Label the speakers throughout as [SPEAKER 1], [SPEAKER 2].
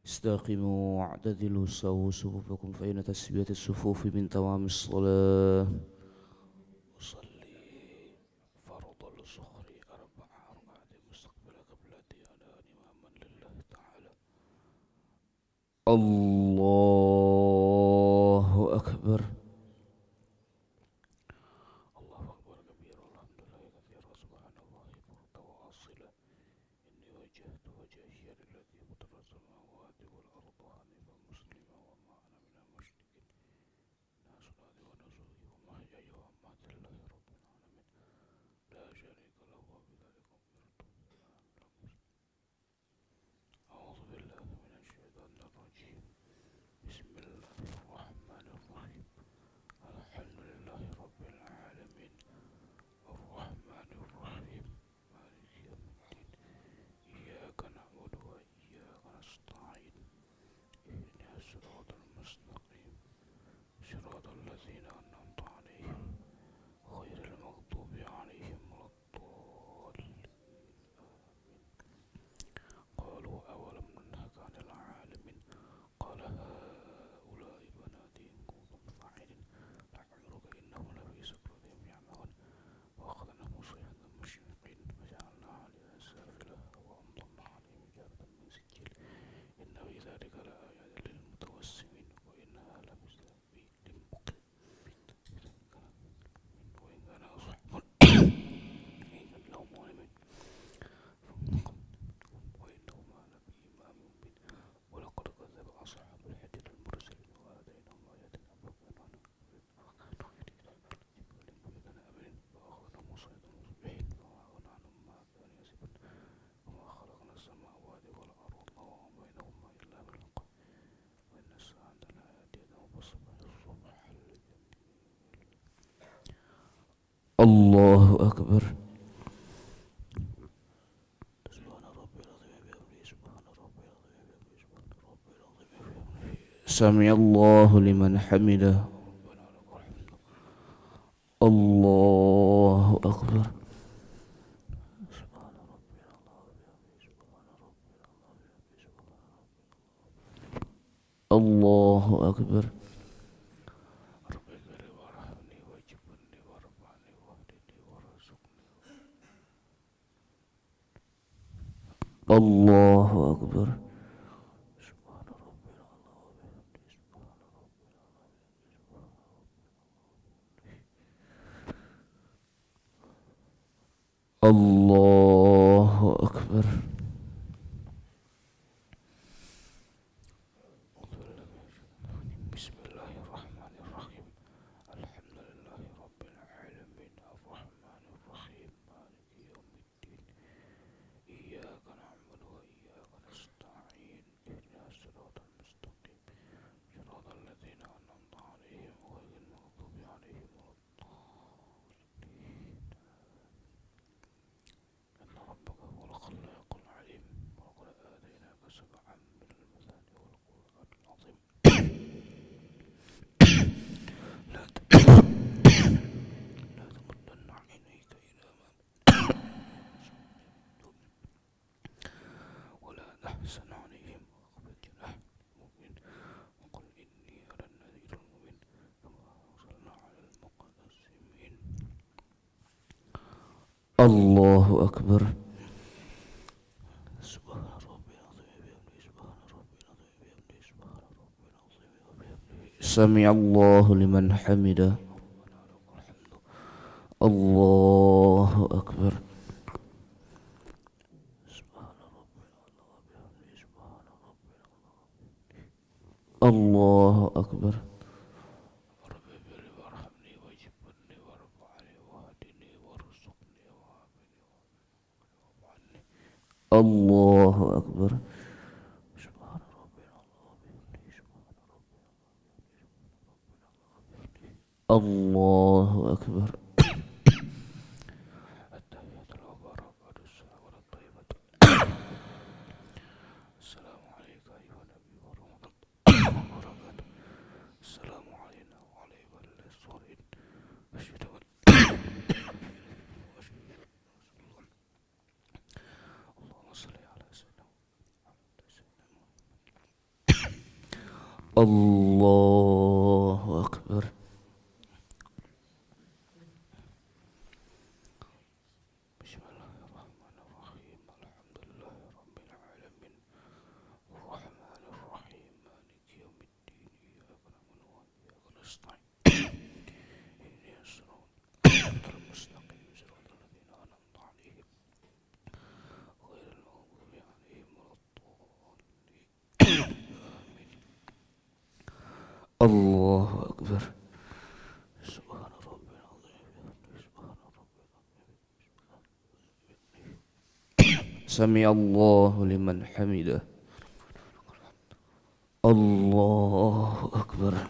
[SPEAKER 1] استقيموا واعتدلوا سووا صفوفكم فإن تسوية الصفوف من تمام الصلاة. أصلي فرض الظهر 4 ركعات مستقبل قبلتي على إماما لله تعالى. الله أكبر. الله أكبر كبيرا الحمد لله كثيرا سبحان الله بكرة وأصيلا. إني وجهت وجهي للذي فطر السماوات والأرض حنيفا مسلما وما أنا من المشركين. إن صلاتي ونسكي ومحياي ومماتي لله رب العالمين لا شريك له وبذلك أمرت. أعوذ بالله من الشيطان الرجيم. بسم الله الرحمن الرحيم. الحمد لله رب العالمين الرحمن الرحيم مالك يوم الدين إياك نعبد وإياك نستعين اهدنا الصراط المستقيم صراط الذين أنعمت عليهم غير المغضوب عليهم ولا الضالين. قالوا أولم ننهك عن العالمين قال هؤلاء بناتي إن كنتم فاعلين لعمرك إنهم لفي سكرتهم يعمهون وأخذناهم صيحة مشرقين فجعلنا عليها سافلها وأمطرنا عليهم حجارة من سجيل إن في ذلك لآيات للمتوسمين وإنها لبسبيل مقيم وإن كان أصحاب إن لهم ظالمين وإنهما لفي إمام مبين ولقد كذب أصحاب الحجر المرسلين وآتيناهم آياتنا فكانوا فأخذناهم صيحة مصبحين فما أغنى عنهم ما كانوا يكسبون وما خلقنا السماوات والأرض وما بينهما إلا بالحق وإن الساعة لآتية فاصبح الصبح. الله أكبر. سبحان ربي العظيم بحمده سبحان ربي العظيم بحمده سبحان ربي العظيم بحمده سمع الله لمن حمده ربنا لك الحمد. الله أكبر. سبحان ربي العظيم بحمده سبحان ربي العظيم بحمده الله أكبر. ربي اغفر وارحمني واجبرني وارفعني واهدني وارزقني. الله أكبر. سبحان ربي العظيم وبحمده سبحان ربي العظيم. الله أكبر. بسم الله الرحمن الرحيم. الحمد لله رب العالمين الرحمن الرحيم مالك يوم الدين إياك نعبد وإياك نستعين اهدنا الصراط المستقيم صراط الذين أنعمت عليهم غير المغضوب عليهم ولا الضالين. إن ربك هو الخلاق العليم ولقد آتيناك سبعا من المثاني والقرآن العظيم لا تمدن عينيك إلى ما ولا تحزن عليهم واخفض جناحك للمؤمن وقل إني أنا النذير المبين كما أرسلنا على المقتسمين. الله أكبر. سبحان ربي العظيم بحمده سبحان ربي العظيم بحمده سبحان ربي العظيم وبحمده سمع الله لمن حمده ربنا لك الحمد. الله أكبر. سبحان ربي العظيم وبحمده سبحان ربي العظيم. الله أكبر. ربي اغفر وارحمني واجبرني وارفعني واهدني وارزقني وعافني وارفعني. الله أكبر. سبحان ربي العظيم وبحمده سبحان ربي العظيم. الله أكبر. التحيات المباركات الصلوات الطيبات. السلام عليك أيها النبي ورحمة الله وبركاته. السلام علينا وعلى عباد الصالحين أشهد أن اللهم صل على سيدنا محمد سيدنا محمد Allahu Akbar. Bismillahirrahmanirrahim. Alhamdulillahirabbil alamin. Arrahmanirrahim. Maliki yaumiddin. Iyyaka na'budu wa iyyaka nasta'in. Ihdinas siratal mustaqim. Siratal ladzina an'amta 'alaihim ghairil maghdubi 'alaihim waladdallin. Allahu Akbar. Subhana rabbil azim. Subhana rabbil azim. Sami Allahu liman hamidah. Allahu Akbar.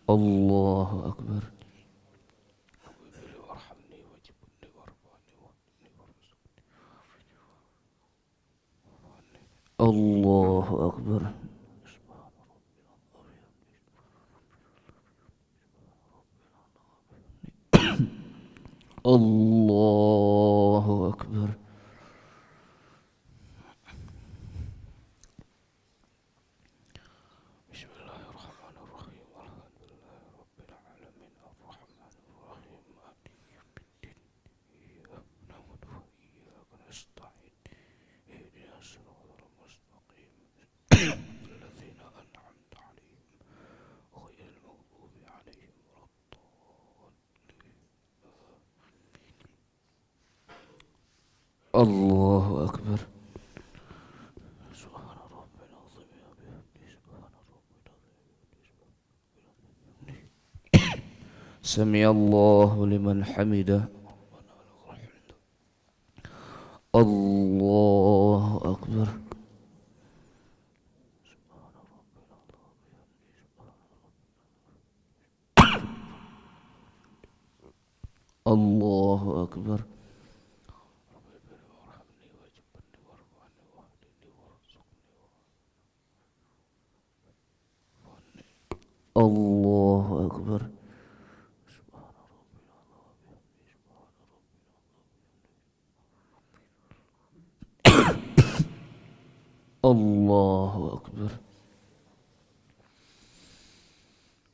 [SPEAKER 1] Allahu Akbar. Allahu Akbar. Allahu Akbar. Bismillahirrahmanirrahim. Alhamdulillahirabbil alamin. Arrahmanirrahim. Maliki yaumiddin. Iyyaka na'budu wa iyyaka nasta'in. Ihdinas siratal mustaqim. Alladzina an'amta 'alaihim ghairil maghdubi 'alaihim waladdallin. Allahu Akbar. Subhana rabbil azim wa bihamdihi. Subhana rabbil azim. Sami Allahu liman hamidah. Allahu Akbar. Allahu Akbar. Allahu Akbar. Allahu Akbar.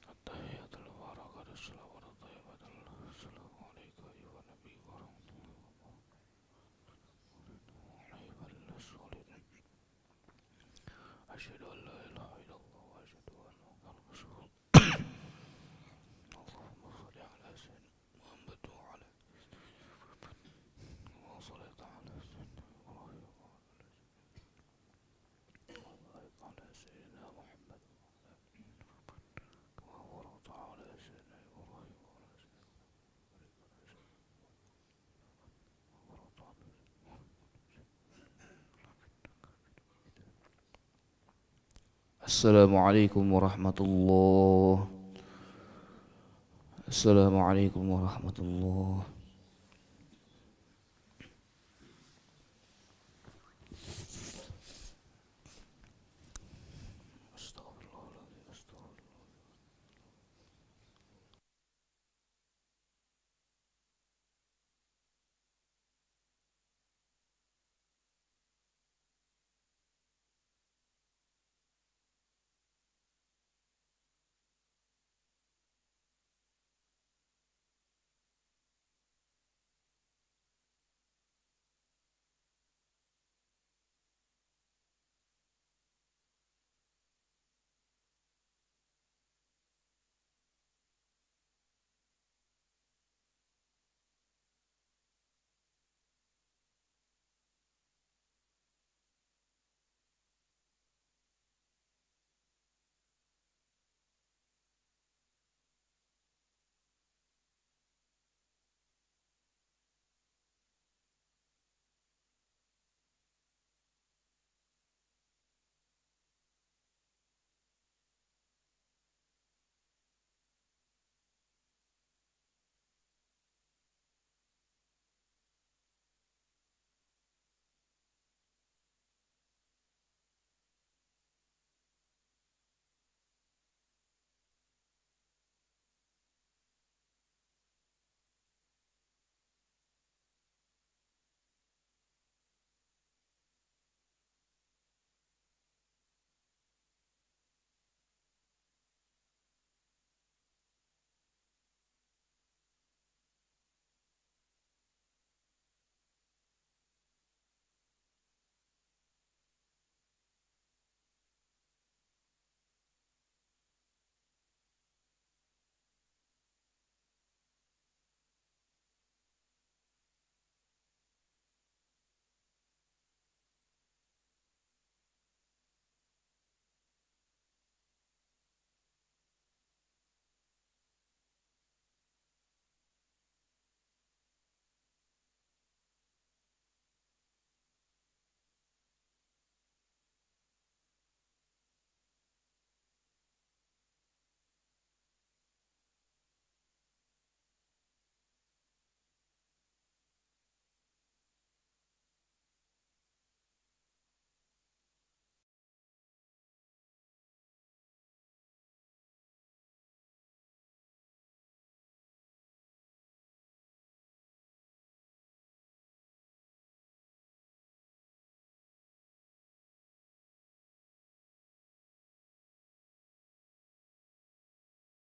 [SPEAKER 1] At-tahiyatul barakatuh shalawatut thayyibatul assalamu alayka ayyuhan nabiy wa rahmatullahi. Asyhadu an la ilaha illallah wa asyhadu anna muhammadan rasulullah. Allahumma shalli ala sayyidina Muhammad wa ala wa salli ala sayyidina Ibrahim wa barik ala sayyidina Muhammad wa barik ala sayyidina Ibrahim wa ala Assalamualaikum warahmatullahi. Assalamualaikum warahmatullahi.